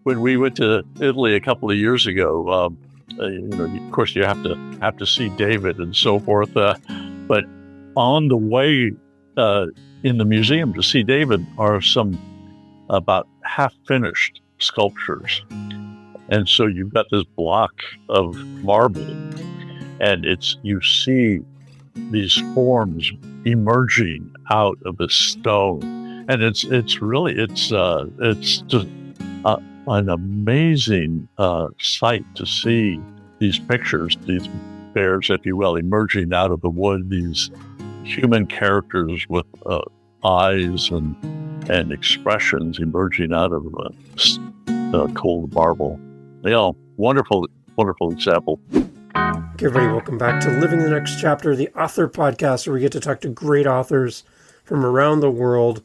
when we went to Italy a couple of years ago, of course, you have to see David and so forth. But on the way in the museum to see David are some about half-finished sculptures. And so you've got this block of marble, and you see these forms emerging out of the stone, and it's just an amazing sight to see these pictures, these bears, if you will, emerging out of the wood, these human characters with eyes and expressions emerging out of cold marble. Yeah, wonderful example. Okay, everybody, welcome back to Living the Next Chapter, the author podcast, where we get to talk to great authors from around the world,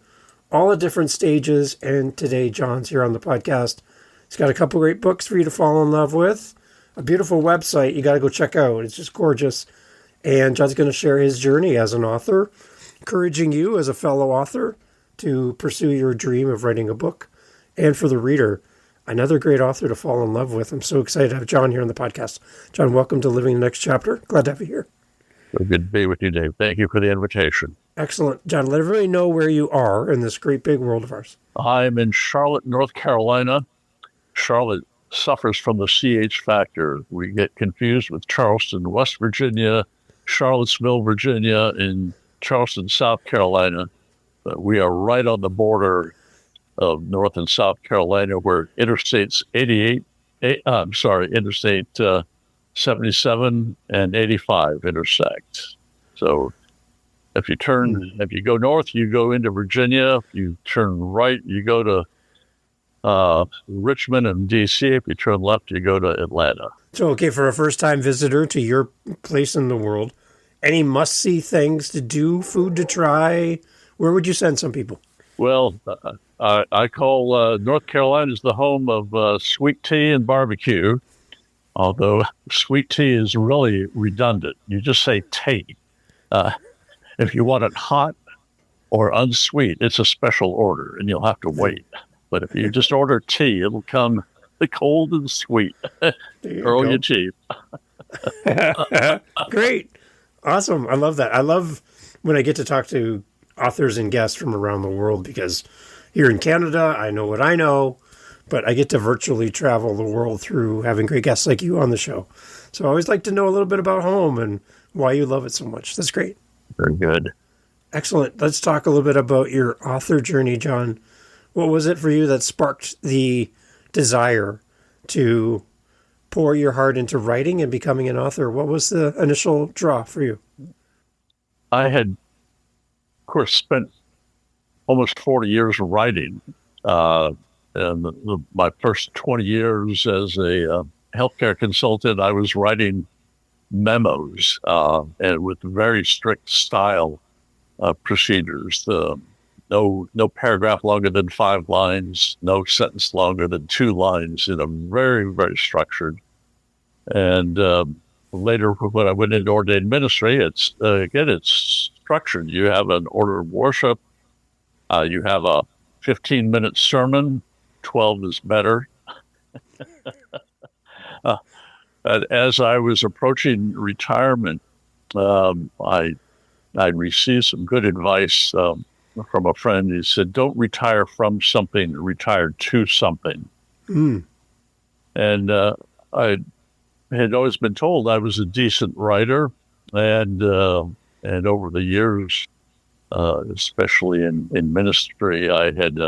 all at different stages. And today, John's here on the podcast. He's got a couple great books for you to fall in love with, a beautiful website you got to go check out. It's just gorgeous. And John's going to share his journey as an author, encouraging you as a fellow author to pursue your dream of writing a book. And for the reader, another great author to fall in love with. I'm so excited to have John here on the podcast. John, welcome to Living the Next Chapter. Glad to have you here. So good to be with you, Dave. Thank you for the invitation. Excellent. John, let everybody know where you are in this great big world of ours. I'm in Charlotte, North Carolina. Charlotte suffers from the CH factor. We get confused with Charleston, West Virginia, Charlottesville, Virginia, and Charleston, South Carolina. But we are right on the border of North and South Carolina, where Interstate 77 and 85 intersect. So if you go north, you go into Virginia. If you turn right, you go to Richmond and DC. If you turn left, you go to Atlanta. So, okay, for a first-time visitor to your place in the world, any must-see things to do, food to try? Where would you send some people? Well, I call North Carolina is the home of sweet tea and barbecue, although sweet tea is really redundant. You just say tea. If you want it hot or unsweet, it's a special order, and you'll have to wait. But if you just order tea, it'll come cold and sweet. Earl your cheap. Great. Awesome. I love that. I love when I get to talk to authors and guests from around the world, because here in Canada, I know what I know, but I get to virtually travel the world through having great guests like you on the show. So I always like to know a little bit about home and why you love it so much. That's great. Very good. Excellent. Let's talk a little bit about your author journey, John. What was it for you that sparked the desire to pour your heart into writing and becoming an author? What was the initial draw for you? I had, of course, spent almost 40 years writing. And my first 20 years as a healthcare consultant, I was writing memos and with very strict style procedures. No paragraph longer than 5 lines, no sentence longer than 2 lines, very, very structured. And later, when I went into ordained ministry, it's structured. You have an order of worship. You have a 15-minute sermon. 12 is better. As I was approaching retirement, I received some good advice from a friend. He said, "Don't retire from something, retire to something." Mm. And I had always been told I was a decent writer, and over the years, especially in ministry, I had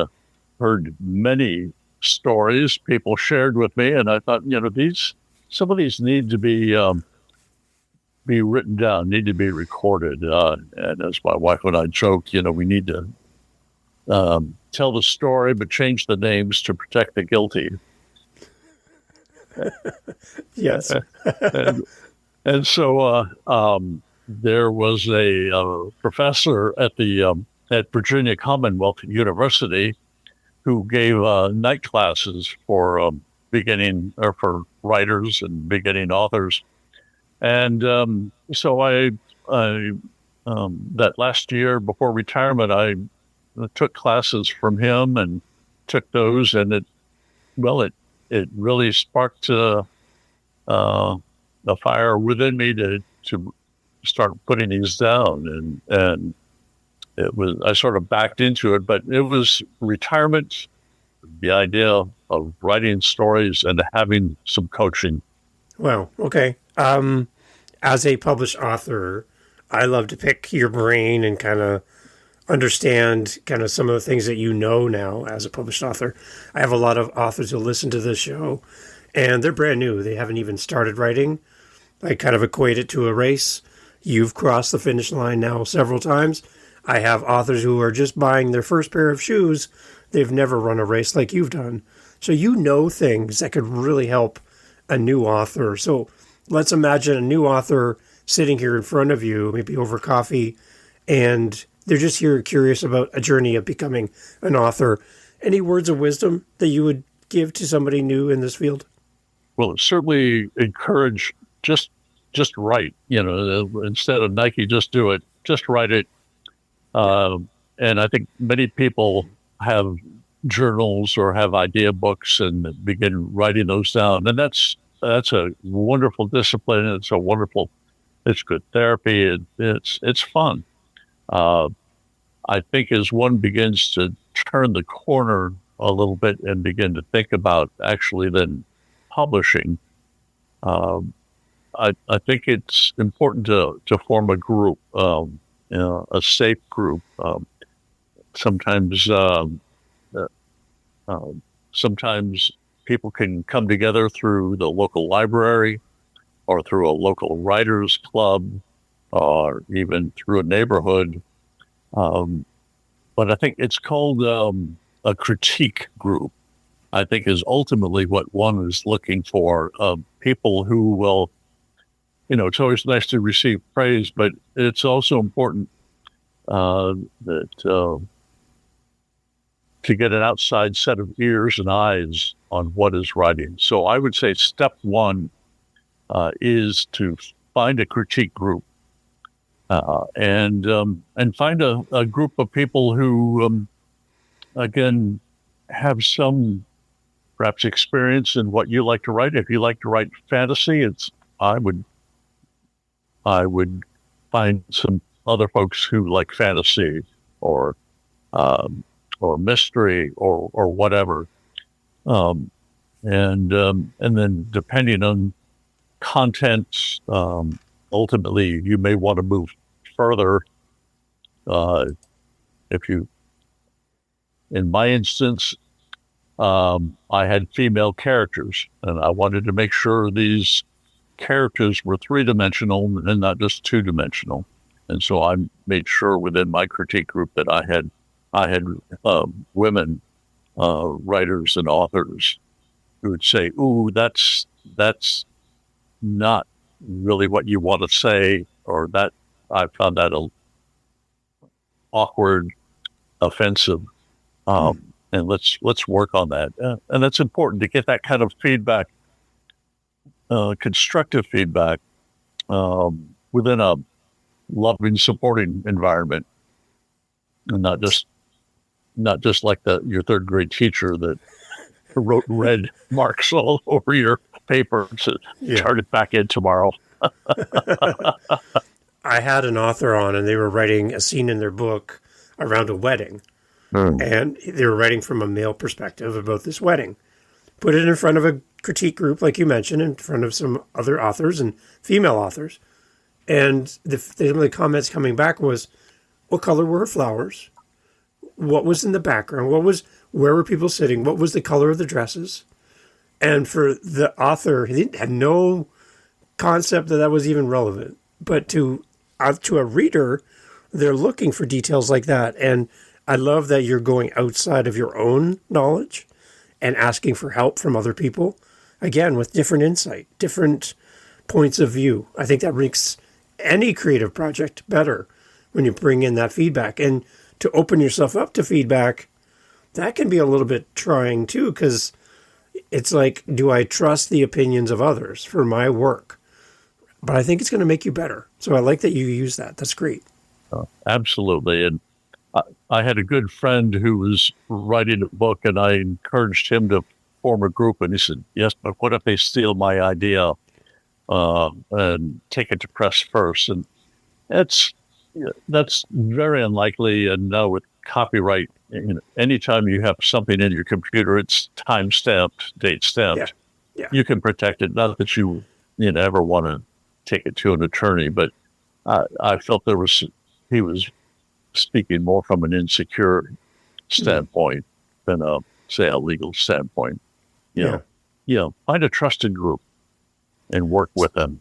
heard many stories people shared with me, and I thought, some of these need to be written down, need to be recorded. And as my wife and I joked, we need to tell the story, but change the names to protect the guilty. Yes. and so there was a professor at Virginia Commonwealth University who gave night classes for for writers and beginning authors. And so I that last year before retirement, I took classes from him and took those, and it it really sparked a fire within me to start putting these down, and it was, I sort of backed into it, but it was retirement, the idea of writing stories and having some coaching. Wow. Okay. As a published author, I love to pick your brain and kind of understand kind of some of the things that you know now as a published author. I have a lot of authors who listen to this show, and they're brand new. They haven't even started writing. I kind of equate it to a race. You've crossed the finish line now several times. I have authors who are just buying their first pair of shoes. They've never run a race like you've done. So you know things that could really help a new author. So let's imagine a new author sitting here in front of you, maybe over coffee, and they're just here curious about a journey of becoming an author. Any words of wisdom that you would give to somebody new in this field? Well, certainly encourage just write. Instead of Nike, just do it. Just write it. And I think many people have journals or have idea books and begin writing those down. And that's a wonderful discipline. It's good therapy. It's fun. I think as one begins to turn the corner a little bit and begin to think about actually then publishing, I think it's important to form a group, a safe group. Sometimes people can come together through the local library or through a local writers club or even through a neighborhood. But I think it's called a critique group, I think is ultimately what one is looking for. People who will, it's always nice to receive praise, but it's also important that to get an outside set of ears and eyes on what is writing. So I would say step one is to find a critique group and find a group of people who, again, have some perhaps experience in what you like to write. If you like to write fantasy, I would find some other folks who like fantasy or mystery or whatever, and then depending on content, ultimately you may want to move further. In my instance, I had female characters, and I wanted to make sure these characters were three-dimensional and not just two-dimensional. And so I made sure within my critique group that I had women writers and authors who would say, "Ooh, that's not really what you want to say," or "that I found that awkward, offensive." And let's work on that. And that's important to get that kind of feedback, constructive feedback, within a loving, supporting environment, and not just like your third grade teacher that wrote red marks all over your paper to turn it back in tomorrow. I had an author on, and they were writing a scene in their book around a wedding. And they were writing from a male perspective about this wedding. Put it in front of a critique group, like you mentioned, in front of some other authors and female authors. And the comments coming back was, what color were her flowers? What was in the background? Where were people sitting? What was the color of the dresses? And for the author, he had no concept that was even relevant. But to a reader, they're looking for details like that. And I love that you're going outside of your own knowledge and asking for help from other people, again, with different insight, different points of view. I think that makes any creative project better when you bring in that feedback. And to open yourself up to feedback, that can be a little bit trying too, because it's like, do I trust the opinions of others for my work? But I think it's going to make you better. So I like that you use that. That's great. Absolutely. And I had a good friend who was writing a book, and I encouraged him to form a group, and he said, yes, but what if they steal my idea and take it to press first? And that's very unlikely. And now with copyright, anytime you have something in your computer, it's time stamped, date stamped. Yeah. You can protect it. Not that you ever want to take it to an attorney, but I felt he was speaking more from an insecure standpoint than a legal standpoint. Find a trusted group and work with them.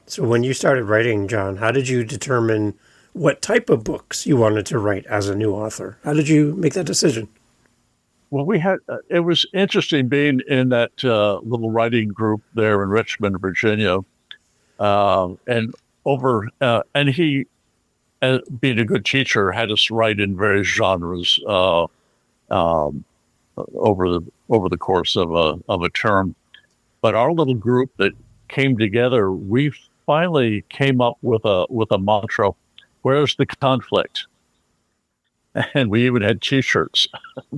So when you started writing, John, how did you determine what type of books you wanted to write as a new author? How did you make that decision? Well, it was interesting being in that little writing group there in Richmond, Virginia, and he, being a good teacher, had us write in various genres over the course of a term. But our little group that came together, we finally came up with a mantra: "Where's the conflict?" And we even had T-shirts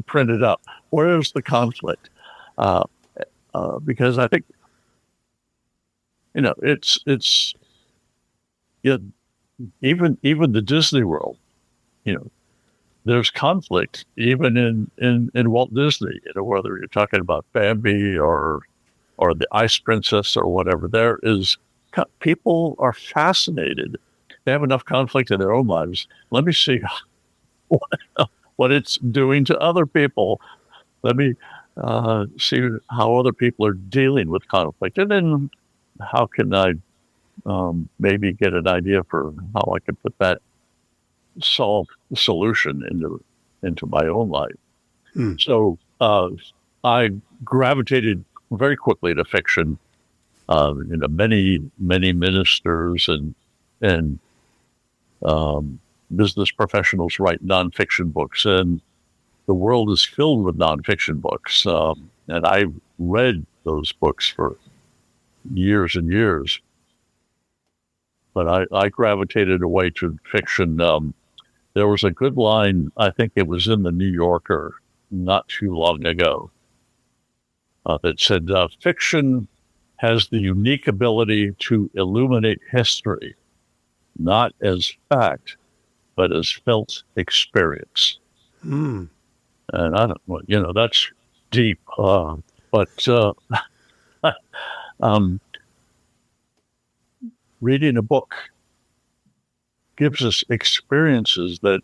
printed up. Where's the conflict? Because I think it's even the Disney World. There's conflict even in Walt Disney. Whether you're talking about Bambi or the Ice Princess or whatever, people are fascinated. They have enough conflict in their own lives. Let me see what it's doing to other people. Let me see how other people are dealing with conflict, and then how can I maybe get an idea for how I can put that solution into my own life. So I gravitated very quickly to fiction. Many ministers and business professionals write nonfiction books, and the world is filled with nonfiction books. And I read those books for years and years, but I gravitated away to fiction. There was a good line, I think it was in the New Yorker not too long ago, that said, fiction has the unique ability to illuminate history, not as fact, but as felt experience. And I don't know, that's deep, but reading a book gives us experiences that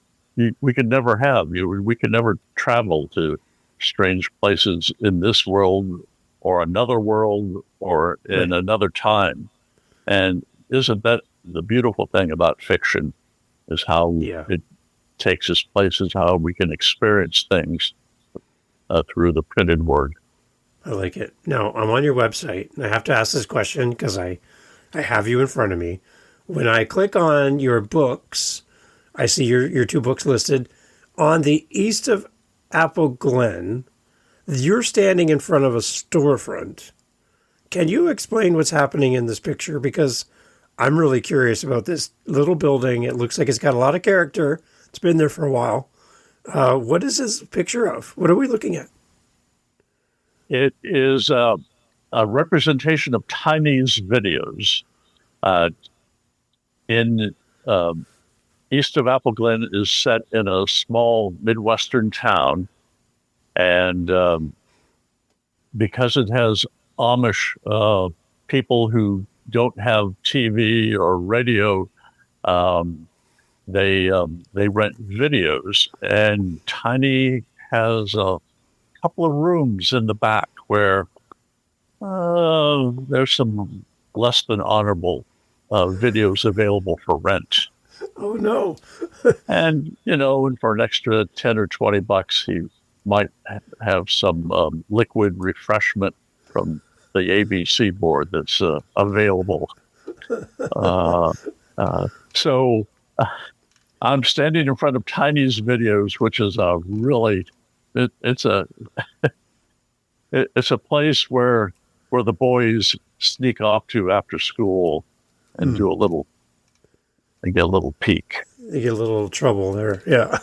we could never have. We could never travel to strange places in this world or another world or in another time. And isn't that the beautiful thing about fiction, is how it takes us places, how we can experience things through the printed word. I like it. Now, I'm on your website, and I have to ask this question because I have you in front of me. When I click on your books, I see your two books listed. On the East of Apple Glen, you're standing in front of a storefront. Can you explain what's happening in this picture? Because I'm really curious about this little building. It looks like it's got a lot of character. It's been there for a while. What is this picture of? What are we looking at? It is a representation of Tiny's videos. In East of Apple Glen is set in a small Midwestern town, and because it has Amish people who don't have TV or radio, they rent videos, and Tiny has a couple of rooms in the back where there's some less than honorable videos available for rent. Oh no! And for an extra $10 or $20, he might have some liquid refreshment from the ABC board that's available. So I'm standing in front of Tiny's videos, which is it's a place where the boys sneak off to after school and do get a little peek. You get a little trouble there. Yeah.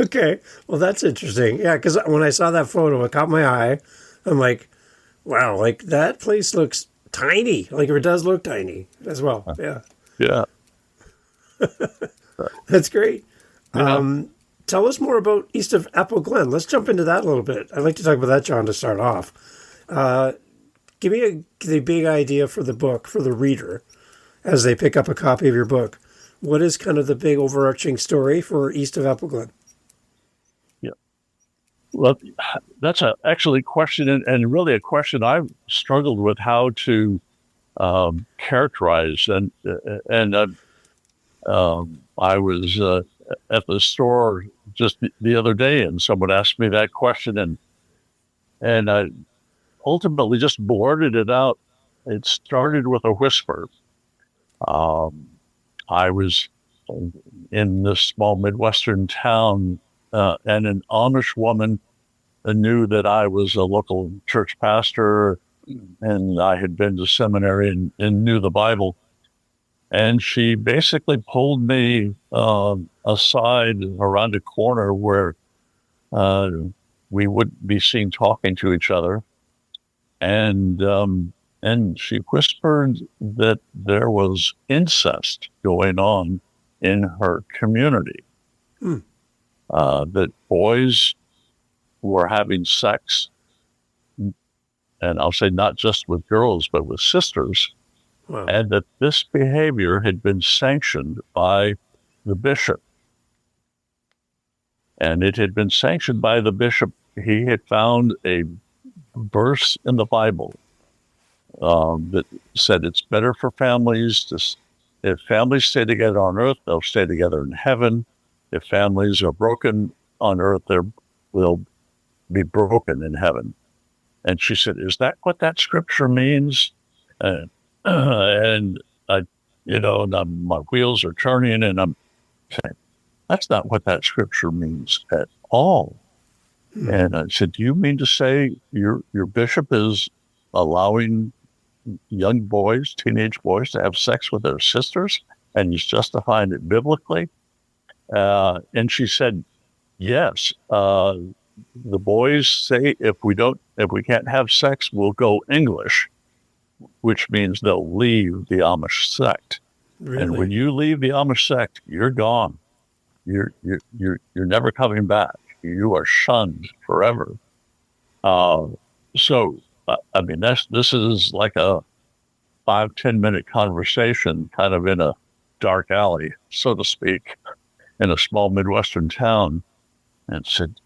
Okay. Well, that's interesting. Yeah, because when I saw that photo, it caught my eye. I'm like, wow, like that place looks tiny. Like it does look tiny as well. Yeah, Yeah. that's great. Yeah. Tell us more about East of Apple Glen. Let's jump into that a little bit. I'd like to talk about that, John, to start off. Give me the big idea for the book, for the reader, as they pick up a copy of your book. What is kind of the big overarching story for East of Apple Glen? Yeah. Well, that's an excellent question, and really a question I've struggled with how to characterize. I was at the store just the other day, and someone asked me that question, and I ultimately just blurted it out. It started with a whisper. I was in this small Midwestern town, and an Amish woman knew that I was a local church pastor, and I had been to seminary and knew the Bible. And she basically pulled me aside around a corner where we wouldn't be seen talking to each other. And she whispered that there was incest going on in her community, that boys were having sex, and I'll say not just with girls, but with sisters, Wow. and that this behavior had been sanctioned by the bishop. And it had been sanctioned by the bishop. He had found a verse in the Bible that said it's better for families if families stay together on earth, they'll stay together in heaven. If families are broken on earth, they'll be broken in heaven. And she said, "Is that what that scripture means?" And I, my wheels are turning, and I'm saying, "That's not what that scripture means at all." And I said, "Do you mean to say your bishop is allowing young boys, teenage boys, to have sex with their sisters, and he's justifying it biblically?" And she said, "Yes. The boys say if we can't have sex, we'll go English, which means they'll leave the Amish sect. Really? And when you leave the Amish sect, you're gone. You're never coming back. You are shunned forever." This is like a 5-10 minute conversation, kind of in a dark alley, so to speak, in a small Midwestern town, and said,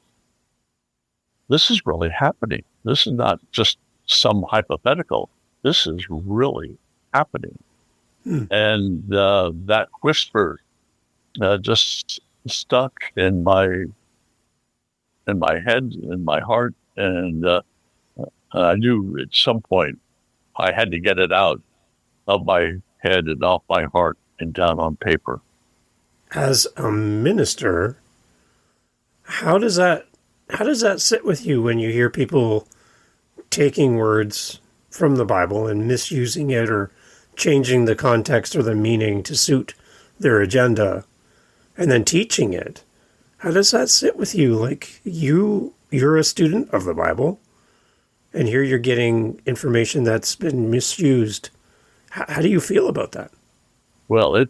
"This is really happening. This is not just some hypothetical. This is really happening." And that whisper just stuck in my head, in my heart, and I knew at some point I had to get it out of my head and off my heart and down on paper. As a minister, how does that sit with you when you hear people taking words from the Bible and misusing it or changing the context or the meaning to suit their agenda and then teaching it? How does that sit with you? Like you're a student of the Bible, and here you're getting information that's been misused. How do you feel about that? Well,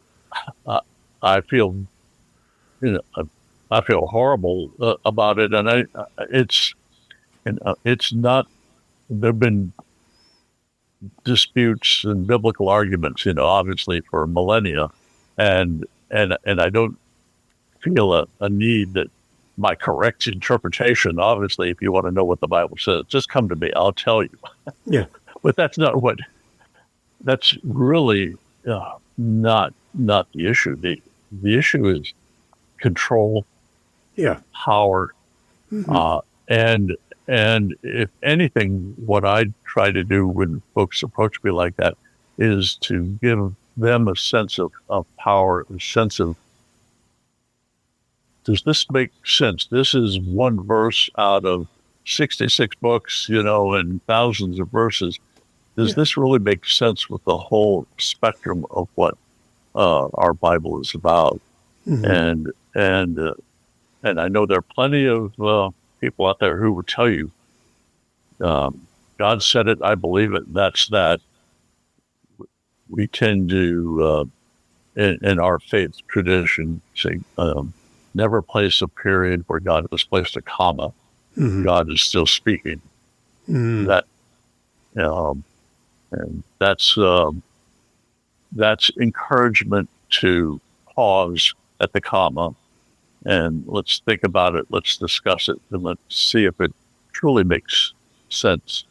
I feel, I feel horrible about it, and it's not. There've been disputes and biblical arguments, obviously for millennia, and I don't feel a need that my correct interpretation. Obviously, if you want to know what the Bible says, just come to me. I'll tell you. Yeah. But that's not what. That's really not the issue. The issue is control, power, and if anything, what I try to do when folks approach me like that is to give them a sense of power, a sense of, does this make sense? This is one verse out of 66 books, and thousands of verses. Does this really make sense with the whole spectrum of what our Bible is about? And and I know there are plenty of people out there who will tell you, God said it, I believe it, that's that. We tend to, in our faith tradition, say, never place a period where God has placed a comma. Mm-hmm. God is still speaking. Mm-hmm. And that's encouragement to pause at the comma and let's think about it. Let's discuss it, and let's see if it truly makes sense.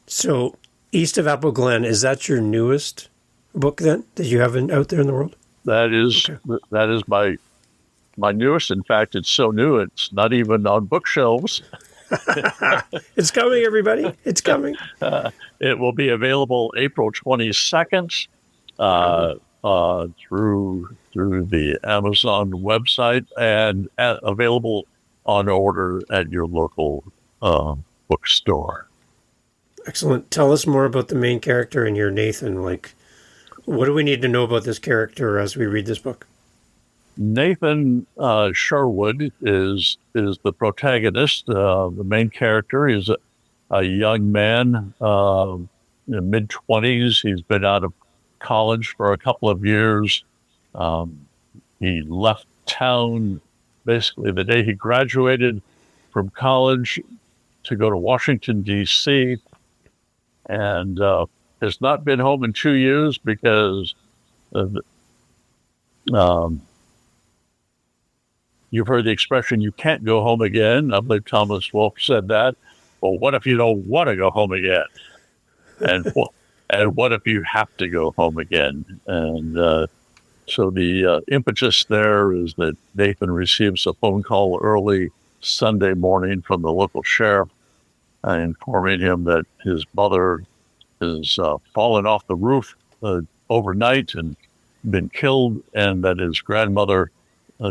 So, East of Apple Glen, is that your newest book then that you have out there in the world? That is my newest. In fact, it's so new it's not even on bookshelves. It's coming, everybody. It's coming. It will be available April 22nd through the Amazon website and available on order at your local bookstore. Excellent. Tell us more about the main character in here, Nathan. Like, what do we need to know about this character as we read this book? Nathan Sherwood is the protagonist. The main character is a young man in the mid-20s. He's been out of college for a couple of years. He left town basically the day he graduated from college to go to Washington, D.C., and has not been home in 2 years because of, you've heard the expression, you can't go home again. I believe Thomas Wolfe said that. Well, what if you don't want to go home again? And what if you have to go home again? And so the impetus there is that Nathan receives a phone call early Sunday morning from the local sheriff informing him that his mother has fallen off the roof overnight and been killed, and that his grandmother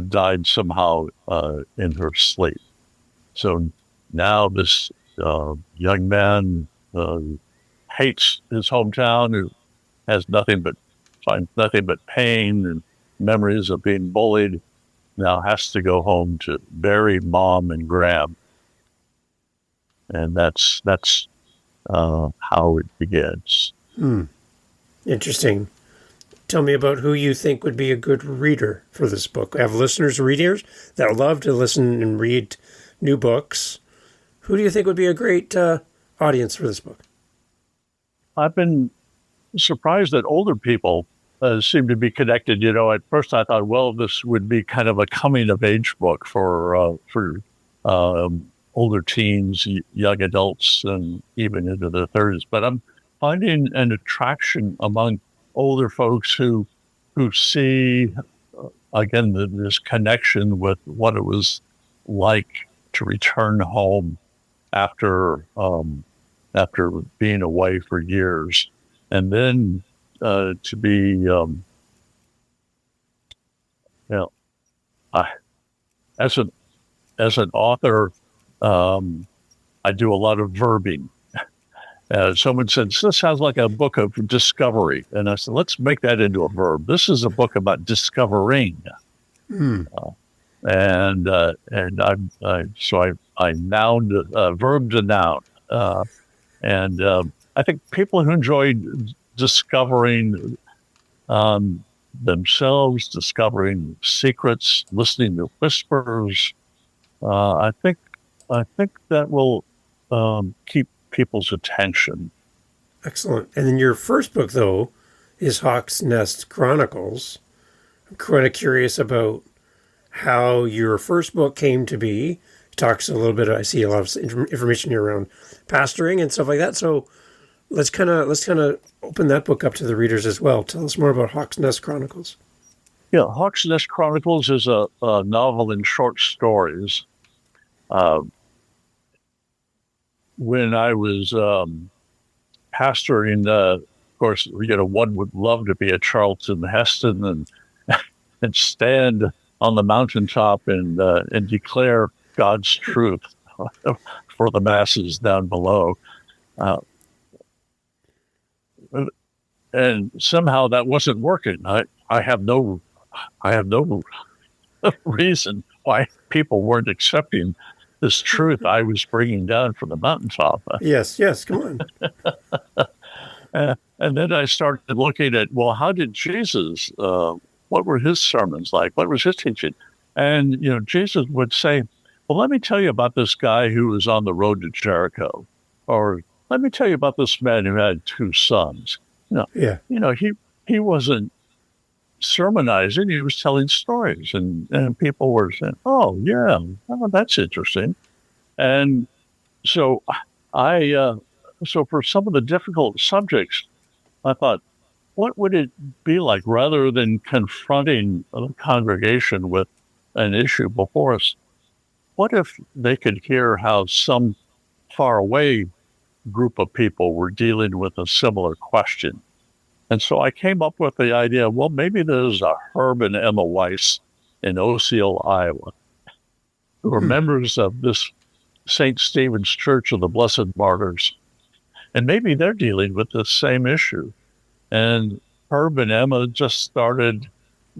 died somehow in her sleep. So now this young man hates his hometown, who has finds nothing but pain and memories of being bullied, now has to go home to bury mom and Graham. And that's how it begins. Interesting. Tell me about who you think would be a good reader for this book. I have listeners, readers that love to listen and read new books. Who do you think would be a great audience for this book? I've been surprised that older people seem to be connected. At first I thought, well, this would be kind of a coming-of-age book for older teens, young adults, and even into their 30s. But I'm finding an attraction among older folks who see, again, this connection with what it was like to return home after being away for years, and then to be, as an author, I do a lot of verbing. Someone said, this sounds like a book of discovery. And I said, let's make that into a verb. This is a book about discovering. So I noun, verb to noun. And I think people who enjoy discovering themselves, discovering secrets, listening to whispers, I think that will keep people's attention. Excellent. And then your first book, though, is Hawk's Nest Chronicles. I'm kind of curious about how your first book came to be. It talks a little bit, I see a lot of information here around pastoring and stuff like that. So let's kind of open that book up to the readers as well. Tell us more about Hawk's Nest Chronicles. Yeah, Hawk's Nest Chronicles is a novel in short stories. When I was pastoring, of course, one would love to be a Charlton Heston and stand on the mountaintop and declare God's truth for the masses down below. And somehow that wasn't working. I have no reason why people weren't accepting this truth I was bringing down from the mountaintop. Yes, come on. And then I started looking at, well, how did Jesus, what were his sermons like? What was his teaching? And, Jesus would say, well, let me tell you about this guy who was on the road to Jericho. Or let me tell you about this man who had 2 sons. Yeah. He wasn't sermonizing, he was telling stories. And people were saying, oh, yeah, that's interesting. And so so for some of the difficult subjects, I thought, what would it be like, rather than confronting a congregation with an issue before us? What if they could hear how some far away group of people were dealing with a similar question? And so I came up with the idea, well, maybe there's a Herb and Emma Weiss in Osceola, Iowa, who are members of this St. Stephen's Church of the Blessed Martyrs. And maybe they're dealing with the same issue. And Herb and Emma just started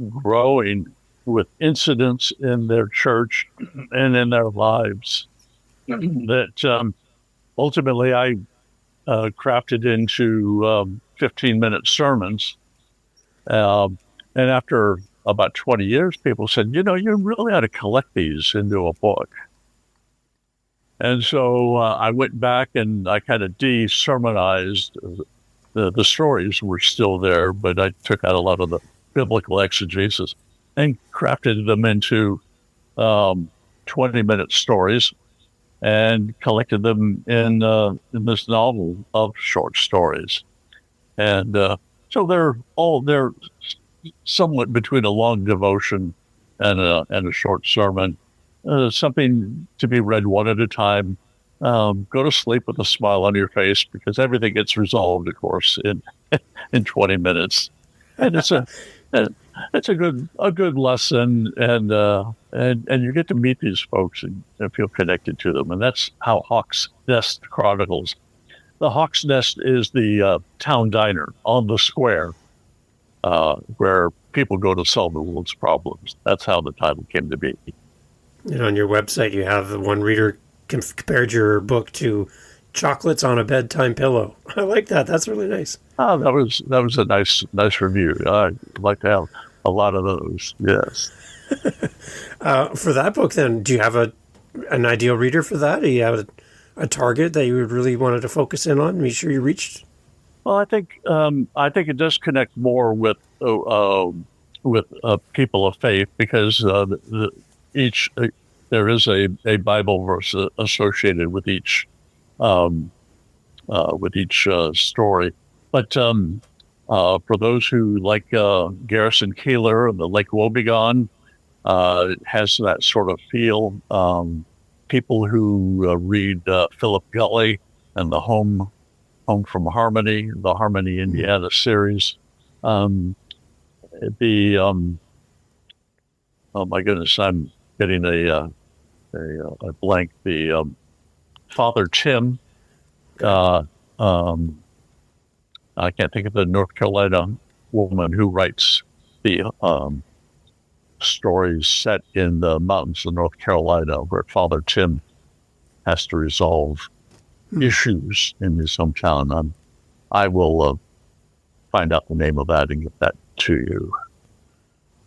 growing with incidents in their church and in their lives that ultimately I crafted into 15-minute sermons. And after about 20 years, people said, you really ought to collect these into a book. And so I went back and I kind of de-sermonized. The stories were still there, but I took out a lot of the biblical exegesis and crafted them into 20-minute stories and collected them in this novel of short stories. And so they're somewhat between a long devotion and a short sermon. Something to be read one at a time. Go to sleep with a smile on your face, because everything gets resolved, of course, in 20 minutes. And it's a good lesson, and you get to meet these folks and feel connected to them. And that's how HAWKS Nest Chronicles. The HAWKS Nest is the town diner on the square where people go to solve the world's problems. That's how the title came to be. And on your website, you have the one reader compared your book to chocolates on a bedtime pillow. I like that. That's really nice. Oh, that was a nice review. I'd like to have a lot of those. Yes. For that book, then, do you have an ideal reader for that? Do you have a target that you really wanted to focus in on? Make sure you reached. Well, I think it does connect more with people of faith, because there is a Bible verse associated with each story. But for those who like Garrison Keillor and the Lake Wobegon, it has that sort of feel. People who read Philip Gulley and the Home from Harmony, the Harmony, Indiana series. Oh my goodness, I'm getting a blank. The Father Tim. I can't think of the North Carolina woman who writes the stories set in the mountains of North Carolina, where Father Tim has to resolve issues in his hometown. I will find out the name of that and get that to you.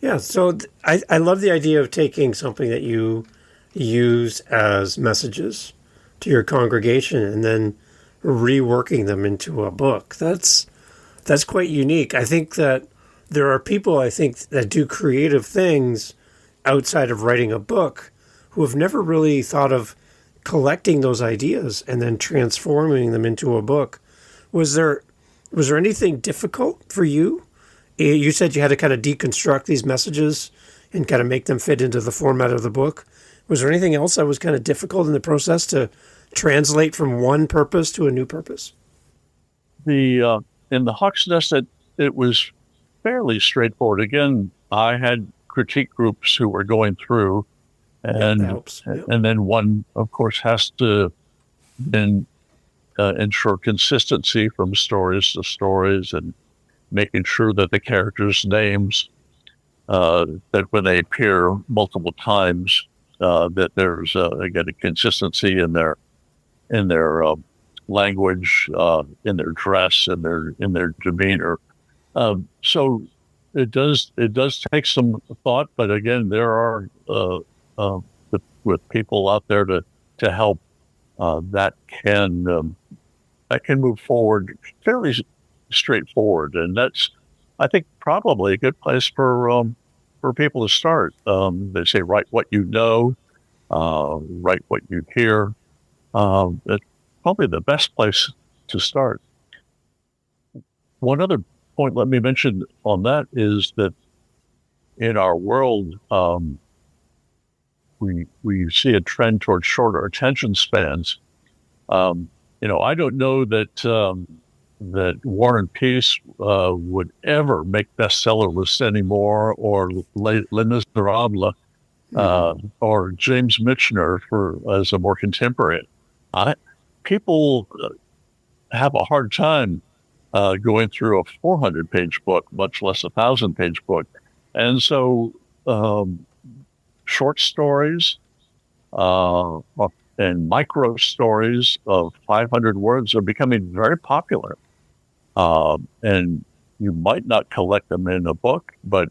Yeah, so I love the idea of taking something that you use as messages to your congregation and then reworking them into a book. That's quite unique. I think that there are people, that do creative things outside of writing a book who have never really thought of collecting those ideas and then transforming them into a book. Was there anything difficult for you? You said you had to kind of deconstruct these messages and kind of make them fit into the format of the book. Was there anything else that was kind of difficult in the process to translate from one purpose to a new purpose? In the HAWKS Nest, it was fairly straightforward. Again, I had critique groups who were going through, and that helps. Yep. And then one, of course, has to then ensure consistency from stories to stories, and making sure that the characters' names, that when they appear multiple times, that there's again a consistency in their language, in their dress, in their demeanor. So it does take some thought, but again, there are with people out there to help that can move forward fairly straightforward, and that's I think probably a good place for people to start. They say write what you know, write what you hear. It's probably the best place to start. One other point let me mention on that is that in our world, we see a trend towards shorter attention spans. I don't know that War and Peace would ever make bestseller lists anymore, or Les Miserables, or James Michener as a more contemporary. People have a hard time going through a 400-page book, much less a 1,000-page book, and so short stories and micro stories of 500 words are becoming very popular. And you might not collect them in a book, but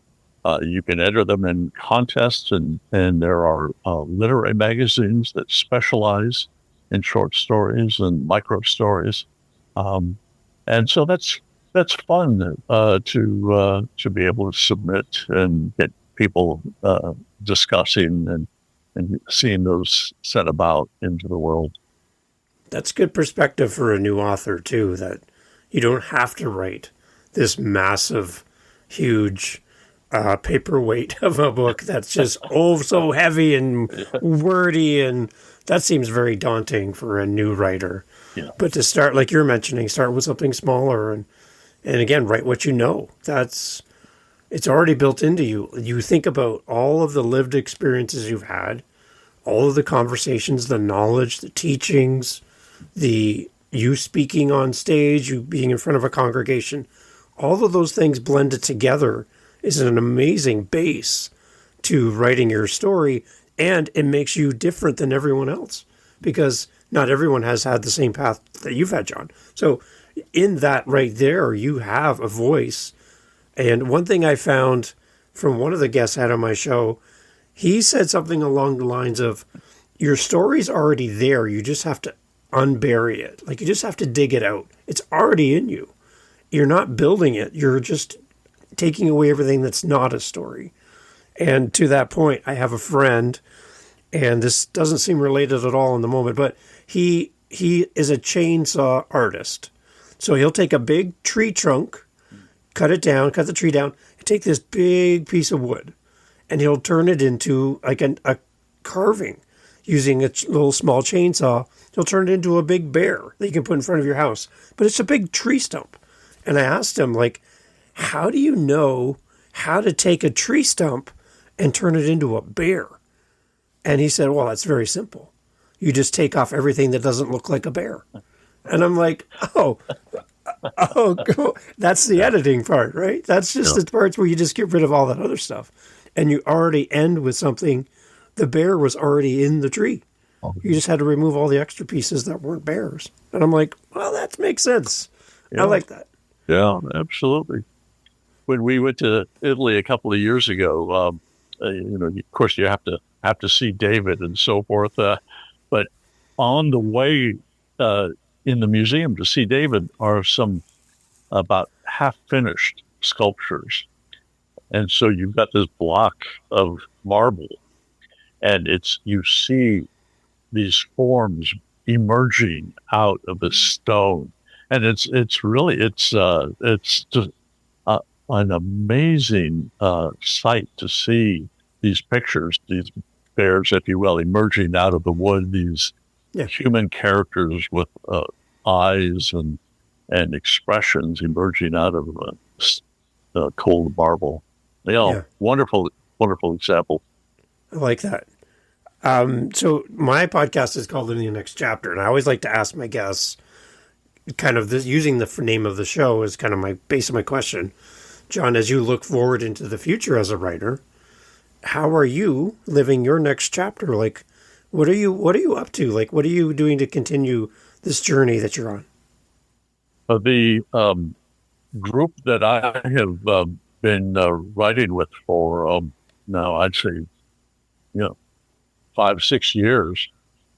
you can enter them in contests, and there are literary magazines that specialize in short stories and micro stories. And so that's fun to be able to submit and get people discussing and seeing those sent about into the world. That's good perspective for a new author too, that you don't have to write this massive, huge paperweight of a book that's just so heavy and wordy, and that seems very daunting for a new writer. Yeah. But to start, like you're mentioning, start with something smaller, and again, write what you know. It's already built into you. You think about all of the lived experiences you've had, all of the conversations, the knowledge, the teachings, you speaking on stage, you being in front of a congregation. All of those things blended together is an amazing base to writing your story, and it makes you different than everyone else, because not everyone has had the same path that you've had, John. So in that right there, you have a voice. And one thing I found from one of the guests I had on my show, he said something along the lines of, your story's already there. You just have to unbury it. Like, you just have to dig it out. It's already in you. You're not building it. You're just taking away everything that's not a story. And to that point, I have a friend, and this doesn't seem related at all in the moment, but he is a chainsaw artist. So he'll take a big tree trunk, cut the tree down, and take this big piece of wood, and he'll turn it into like a carving using a little small chainsaw. He'll turn it into a big bear that you can put in front of your house. But it's a big tree stump. And I asked him, like, how do you know how to take a tree stump and turn it into a bear? And he said, well, that's very simple. You just take off everything that doesn't look like a bear. And I'm like, oh, cool. That's the editing part, right? That's just the parts where you just get rid of all that other stuff. And you already end with something. The bear was already in the tree. You just had to remove all the extra pieces that weren't bears. And I'm like, well, that makes sense. Yeah. I like that. Yeah, absolutely. When we went to Italy a couple of years ago, of course, you have to see David and so forth. But on the way in the museum to see David are some about half-finished sculptures. And so you've got this block of marble, and you see these forms emerging out of the stone. And it's just an amazing sight to see these pictures, these bears, if you will, emerging out of the wood, these human characters with eyes and expressions emerging out of cold marble. Wonderful, wonderful example. I like that. So my podcast is called In the Next Chapter, and I always like to ask my guests, kind of using the name of the show as kind of my base of my question. John, as you look forward into the future as a writer, how are you living your next chapter? Like, what are you up to? Like, what are you doing to continue this journey that you're on? The group that I have been writing with for now, I'd say, 5, 6 years.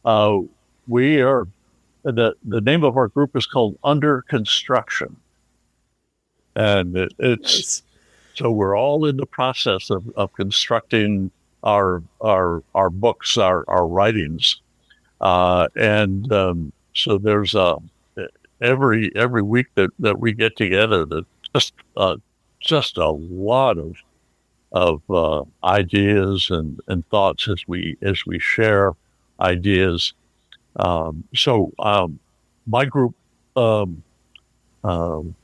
Uh, we are the name of our group is called Under Construction, and it's Nice. so we're all in the process of constructing our books, our writings, and so there's every week that we get together, that just just a lot of ideas and thoughts as we share ideas. My group, um, um,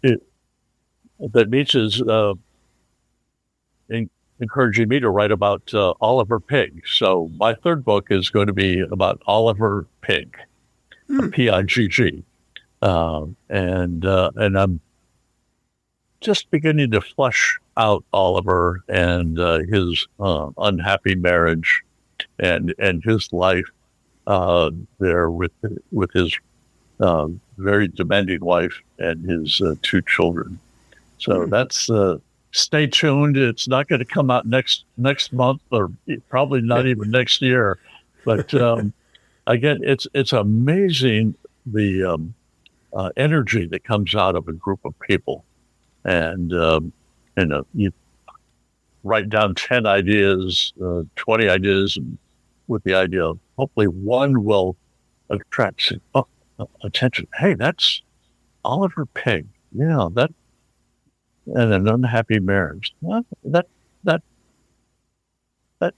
it, that meets is encouraging me to write about Oliver Pig. So my third book is going to be about Oliver Pig, Hmm. Pigg, and I'm just beginning to flesh out Oliver and his unhappy marriage and his life there with his very demanding wife and his 2 children. So Hmm. that's stay tuned. It's not going to come out next month, or probably not even next year. But again, it's amazing the energy that comes out of a group of people, and you write down 10 ideas, 20 ideas, with the idea of hopefully one will attract attention. Hey, that's Oliver Pig. Yeah, that and an unhappy marriage. Well, that that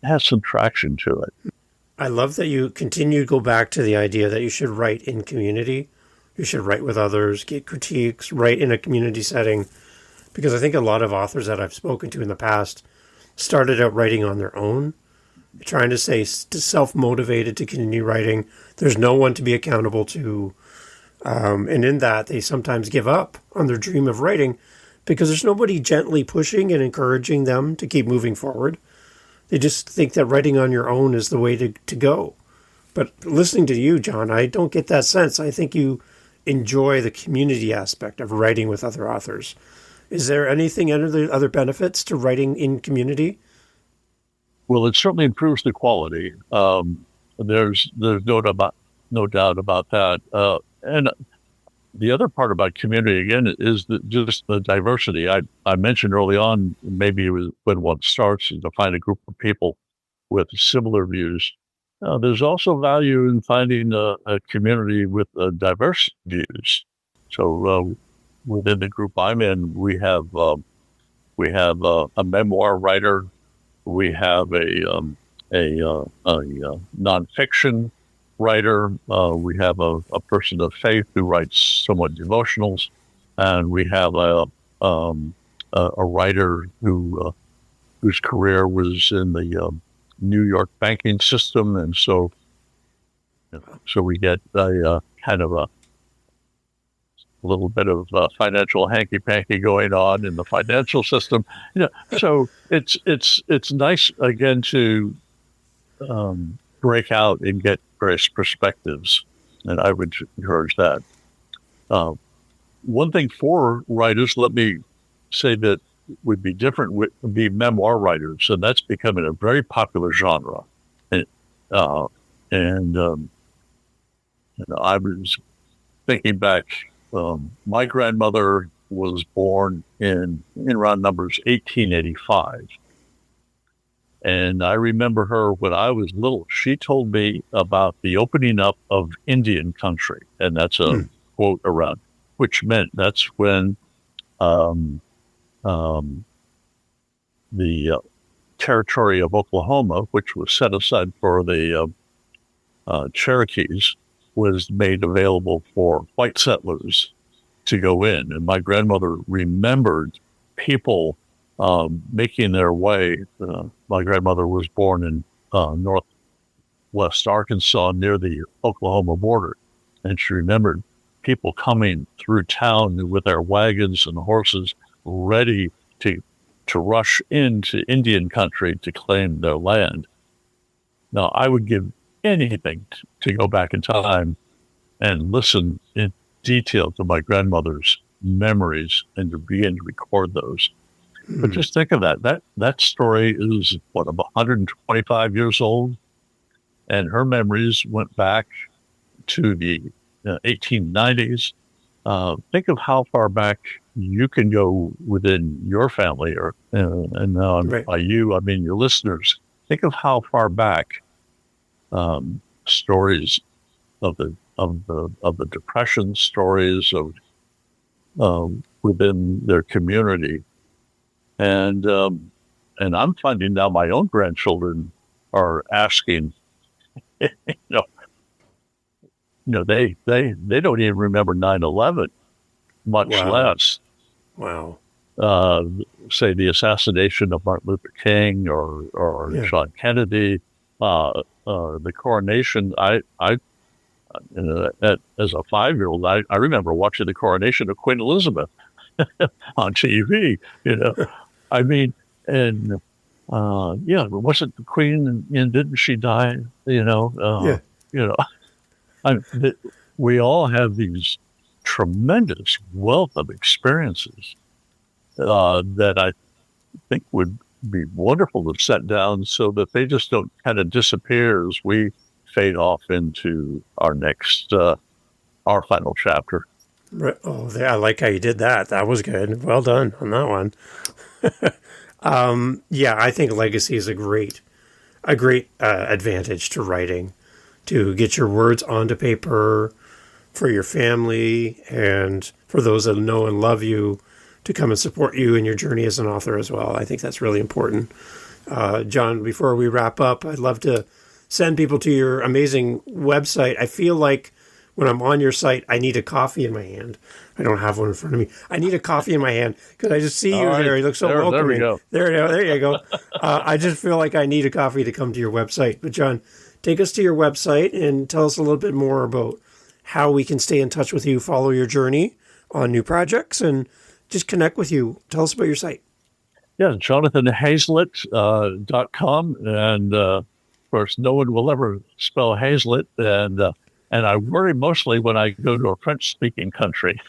has some traction to it. I love that you continue to go back to the idea that you should write in community. You should write with others, get critiques, write in a community setting. Because I think a lot of authors that I've spoken to in the past started out writing on their own, trying to stay self motivated to continue writing. There's no one to be accountable to. And in that, they sometimes give up on their dream of writing because there's nobody gently pushing and encouraging them to keep moving forward. They just think that writing on your own is the way to go. But listening to you, John, I don't get that sense. I think you enjoy the community aspect of writing with other authors. Is there anything other benefits to writing in community? Well, it certainly improves the quality. There's no doubt about that. And the other part about community, again, is just the diversity. I mentioned early on, maybe it was when one starts, is to find a group of people with similar views. There's also value in finding a community with diverse views. So within the group I'm in, we have a memoir writer, we have a nonfiction writer. We have a person of faith who writes somewhat devotionals, and we have a writer whose career was in the New York banking system, and so we get a kind of a little bit of financial hanky panky going on in the financial system. So it's nice again to break out and get various perspectives, and I would encourage that. Uh, One thing for writers, let me say that would be different would be memoir writers, and that's becoming a very popular genre. And uh, and I was thinking back. My grandmother was born in round numbers 1885. And I remember her when I was little. She told me about the opening up of Indian country, and that's a Hmm. quote around, which meant that's when um, um, the territory of Oklahoma, which was set aside for the Cherokees, was made available for white settlers to go in. And my grandmother remembered people making their way. My grandmother was born in northwest Arkansas near the Oklahoma border. And she remembered people coming through town with their wagons and horses ready to to rush into Indian country to claim their land. Now, I would give anything to go back in time and listen in detail to my grandmother's memories and to begin to record those. But just think of that. That story is, about 125 years old, and her memories went back to the 1890s. Think of how far back you can go within your family, or and Right. by you, I mean your listeners. Think of how far back stories of the Depression, stories of within their community, and I'm finding now my own grandchildren are asking, they don't even remember 9/11, much Wow. less Wow. say the assassination of Martin Luther King or Yeah. John Kennedy, the coronation. I as a 5-year-old, I remember watching the coronation of Queen Elizabeth on TV. I mean, and wasn't the Queen, and didn't she die? Yeah. We all have these tremendous wealth of experiences that I think would be wonderful to set down so that they just don't kind of disappear as we fade off into our next, our final chapter. Right. Oh, I like how you did that. That was good. Well done on that one. Yeah, I think legacy is a great advantage to writing, to get your words onto paper for your family and for those that know and love you to come and support you in your journey as an author as well. I think that's really important. John, before we wrap up, I'd love to send people to your amazing website. I feel like when I'm on your site, I need a coffee in my hand. I don't have one in front of me. I need a coffee in my hand because I just see you there. You look so welcoming. There we go. There you go. I just feel like I need a coffee to come to your website. But John, take us to your website and tell us a little bit more about how we can stay in touch with you, follow your journey on new projects, and just connect with you. Tell us about your site. Yeah, JonathanHeaslet.com. And of course, no one will ever spell Heaslet. And I worry mostly when I go to a French-speaking country.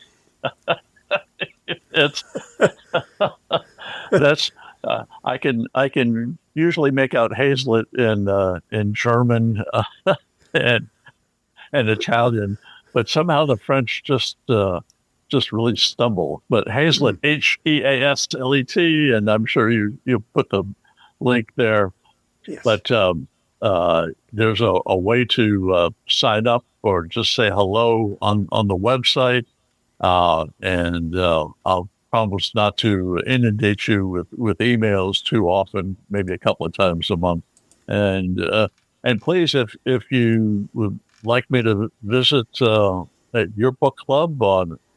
I can usually make out Heaslet in German and Italian, but somehow the French just really stumble. But Heaslet, Heaslet, and I'm sure you put the link there. Yes. But there's a way to sign up or just say hello on the website, and I'll promise not to inundate you with emails too often, maybe a couple of times a month. And please, if you would like me to visit at your book club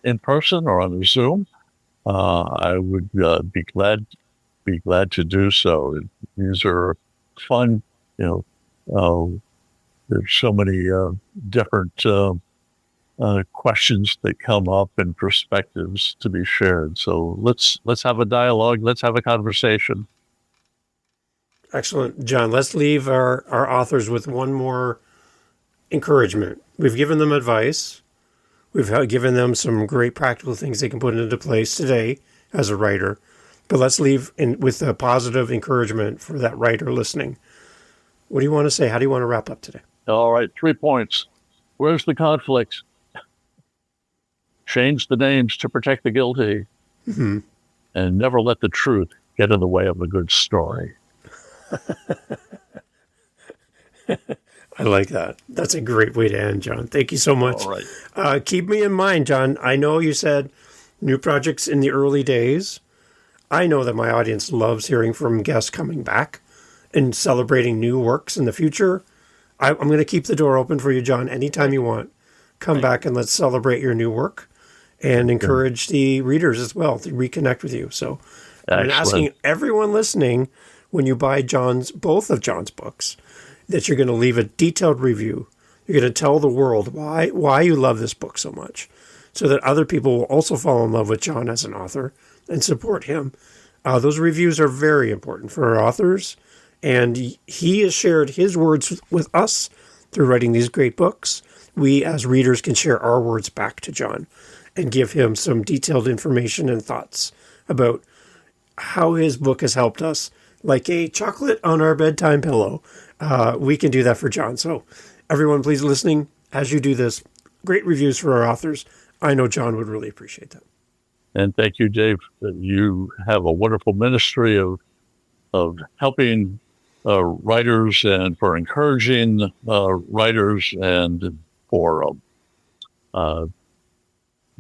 in person or on a Zoom, I would be glad to do so. These are fun, there's so many different questions that come up and perspectives to be shared. So let's have a dialogue. Let's have a conversation. Excellent. John, let's leave our authors with one more encouragement. We've given them advice. We've given them some great practical things they can put into place today as a writer. But let's leave with a positive encouragement for that writer listening. What do you want to say? How do you want to wrap up today? All right, 3 points. Where's the conflict? Change the names to protect the guilty. Mm-hmm. And never let the truth get in the way of a good story. I like that. That's a great way to end, John. Thank you so much. All right. Keep me in mind, John. I know you said new projects in the early days. I know that my audience loves hearing from guests coming back and celebrating new works in the future. I'm going to keep the door open for you, John, anytime you want. Come back and let's celebrate your new work and encourage the readers as well to reconnect with you. So I'm asking everyone listening, when you buy both of John's books, that you're going to leave a detailed review. You're going to tell the world why you love this book so much, so that other people will also fall in love with John as an author and support him Those reviews are very important for our authors, and he has shared his words with us through writing these great books. We, as readers, can share our words back to John and give him some detailed information and thoughts about how his book has helped us, like a chocolate on our bedtime pillow. We can do that for John. So everyone, please listening, as you do this, great reviews for our authors. I know John would really appreciate that. And thank you, Dave. You have a wonderful ministry of helping writers and for encouraging writers and for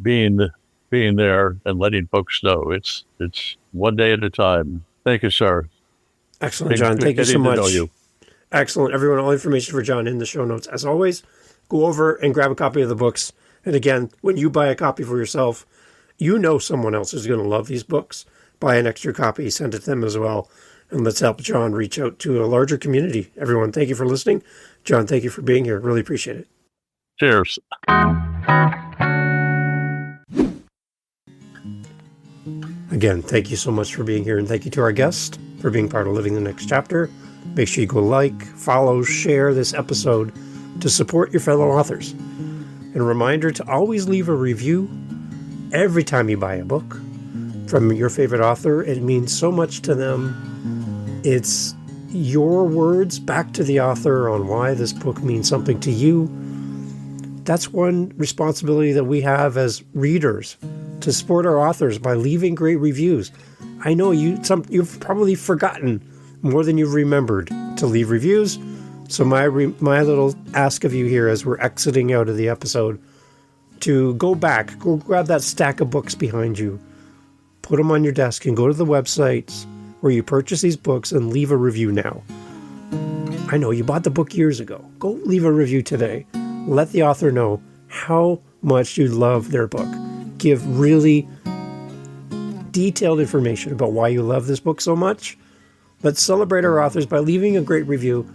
being there and letting folks know. It's one day at a time. Thank you, sir. Excellent, John. Thank you so much. Know you. Excellent. Everyone, all information for John in the show notes. As always, go over and grab a copy of the books. And again, when you buy a copy for yourself, you know someone else is going to love these books. Buy an extra copy, send it to them as well. And let's help John reach out to a larger community. Everyone, thank you for listening. John, thank you for being here. Really appreciate it. Cheers. Again, thank you so much for being here. And thank you to our guest for being part of Living the Next Chapter. Make sure you go like, follow, share this episode to support your fellow authors. And a reminder to always leave a review every time you buy a book from your favorite author. It means so much to them. It's your words back to the author on why this book means something to you. That's one responsibility that we have as readers, to support our authors by leaving great reviews. I know you've probably forgotten more than you've remembered to leave reviews. So my little ask of you here as we're exiting out of the episode, to go back, go grab that stack of books behind you, put them on your desk, and go to the websites where you purchase these books and leave a review now. I know you bought the book years ago. Go leave a review today. Let the author know how much you love their book. Give really detailed information about why you love this book so much. Let's celebrate our authors by leaving a great review.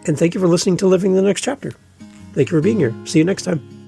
And thank you for listening to Living the Next Chapter. Thank you for being here. See you next time.